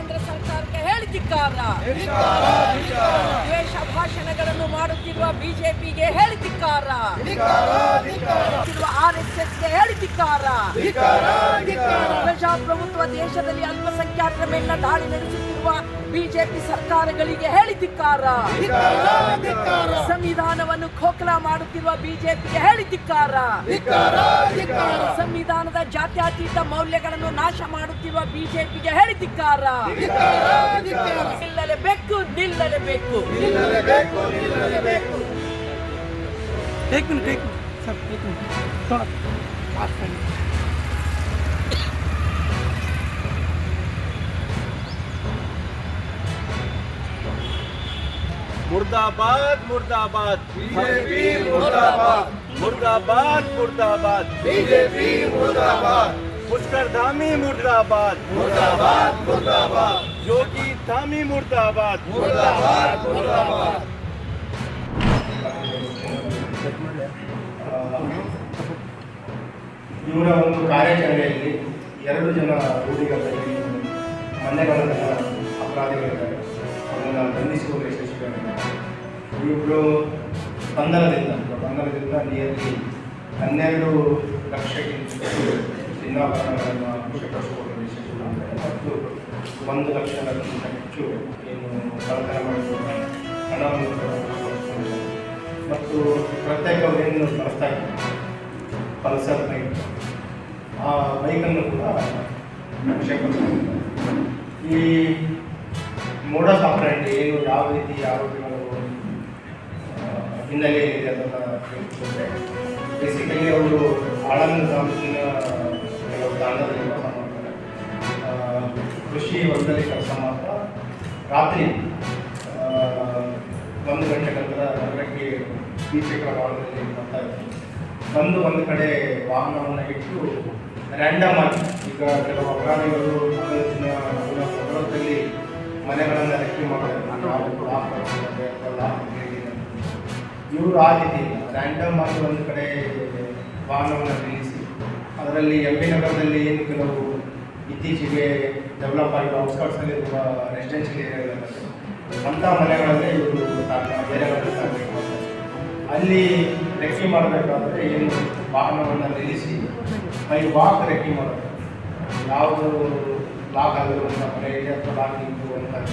ಕೇಂದ್ರ ಸರ್ಕಾರಕ್ಕೆ ಹೇಳಿ ಧಿಕ್ಕಾರ. ದ್ವೇಷ ಭಾಷಣಗಳನ್ನು ಮಾಡುತ್ತಿರುವ ಬಿಜೆಪಿಗೆ ಹೇಳಿ ಧಿಕ್ಕಾರ. RSSಗೆ ಹೇಳಿ ಧಿಕ್ಕಾರ. ಪ್ರಜಾಪ್ರಭುತ್ವ ದೇಶದಲ್ಲಿ ಅಲ್ಪಸಂಖ್ಯಾತರ ಮೇಲಿನ ದಾಳಿ ನಡೆಸುತ್ತಿರುವ ಬಿಜೆಪಿ ಸರ್ಕಾರಗಳಿಗೆ ಹೇಳಿ ಧಿಕ್ಕಾರ. ಸಂವಿಧಾನವನ್ನು ಖೋಖಲಾ ಮಾಡುತ್ತಿರುವ ಬಿಜೆಪಿಗೆ ಹೇಳಿ ಧಿಕ್ಕಾರ. ಸಂವಿಧಾನದ ಜಾತ್ಯತೀತ ಮೌಲ್ಯಗಳನ್ನು ನಾಶ ಮಾಡುತ್ತಿರುವ ಬಿಜೆಪಿಗೆ ಹೇಳಿ ಧಿಕ್ಕಾರ. ನಿಲ್ಲಲೇಬೇಕು, ನಿಲ್ಲಲೇಬೇಕು. मुर्दाबाद मुर्दाबाद बीजेपी मुर्दाबाद मुर्दाबाद मुर्दाबाद बीजेपी मुर्दाबाद पुष्कर धामी मुर्दाबाद मुर्दाबाद मुर्दाबाद योगी धामी मुर्दाबाद मुर्दाबाद मुर्दाबाद ಇವರ ಒಂದು ಕಾರ್ಯಾಚರಣೆಯಲ್ಲಿ 2 ಜನ ರೂಢಿಗತರಲ್ಲಿ ಮನೆಗಳನ್ನು ಅಪರಾಧಿಗಳಿದ್ದಾರೆ. ಅವರನ್ನು ಬಂಧಿಸುವುದು ಯಶಸ್ವಿಯಾಗಿದೆ. ಇವರು ಬಂಧನದಿಂದ ನಿಯರ್ಲಿ 12 ಲಕ್ಷಕ್ಕಿಂತ ಚಿನ್ನಾಭರಣಗಳನ್ನು ವಶಪಡಿಸಿಕೊಳ್ಳಲು ಯಶಸ್ವಿಯಾಗಿದೆ ಮತ್ತು 1 ಲಕ್ಷಕ್ಕಿಂತ ಹೆಚ್ಚು ಏನು ಕಳ್ಳತನ ಮಾಡಿಕೊಂಡು ಹಣವನ್ನು ವಶಪಡಿಸಿಕೊಂಡಿದ್ದಾರೆ. ಮತ್ತು ಪ್ರತ್ಯೇಕವೇನು ಬಳಸ್ತಾ ಇದ್ದಾರೆ ಪಲ್ಸರ್ ಬೈಕ್, ಆ ಬೈಕನ್ನು ಕೂಡ ವಶಪಡಿಸಿಕೊಂಡಿದ್ದಾರೆ. ಈ ಮೋಡಸ್ ಆಪರೇಂಡಿ ಏನು ಯಾವ ರೀತಿ ಆರೋಪಿಗಳು ಹಿನ್ನೆಲೆ ಇದೆ ಅದನ್ನು ತಿಳಿಸಿಕೊಂಡ್ರೆ ಬೇಸಿಕಲಿ ಅವರು ಆಳಂದ ತಾಲೂಕಿನ ಕೆಲವು ತಾಂಡದಲ್ಲಿ ಕೆಲಸ ಮಾಡ್ತಾರೆ. ಕೃಷಿ ಹೊಲದಲ್ಲಿ ಕೆಲಸ ಮಾಡ್ತಾ ರಾತ್ರಿ 1 ಗಂಟೆ ನಂತರ ನಗರಕ್ಕೆ ದ್ವಿಚಕ್ರ ವಾಹನದಲ್ಲಿ ಬರ್ತಾ ಇದ್ದಾರೆ. ಒಂದು ಕಡೆ ವಾಹನವನ್ನು ಇಟ್ಟು ರ್ಯಾಂಡಮ್ ಆಗಿ ಈಗ ಕೆಲವು ಅಪರಾಧಿಗಳು ನಗರದಲ್ಲಿ ಮನೆಗಳನ್ನು ರೆಸ್ಕ್ಯೂ ಮಾಡೋದು ಇವರು ಆ ರೀತಿ ರ್ಯಾಂಡಮ್ ಆಗಿ ಒಂದು ಕಡೆ ವಾಹನವನ್ನು ನಿಲ್ಲಿಸಿ ಅದರಲ್ಲಿ MP ನಗರದಲ್ಲಿ ಏನು ಕೆಲವು ಇತ್ತೀಚೆಗೆ ಡೆವಲಪ್ ಆಗಿರುವ ಔಟ್ಸ್ಕರ್ಟ್ಸಲ್ಲಿರುವ ರೆಸಿಡೆನ್ಷಿಯಲ್ ಏರಿಯಾಗಳಿರುತ್ತೆ ಅಂಥ ಮನೆಗಳಲ್ಲೇ ಇವರು ಬೇರೆಗಳಲ್ಲಿ ಟಾರ್ಗೆಟ್ ಮಾಡ್ತಾರೆ. ಅಲ್ಲಿ ರೆಕ್ಕಿ ಮಾಡಬೇಕಾದ್ರೆ ಏನು ವಾಹನವನ್ನು ನಿಲ್ಲಿಸಿ ಬೈ ವಾಕ್ ರೆಕ್ಕಿ ಮಾಡೋದು, ಯಾವುದು ಲಾಕ್ ಆಗಿರುವಂಥ ಮನೆ ಇದೆ ಅಥವಾ ಲಾಕ್ ಇರುವಂಥ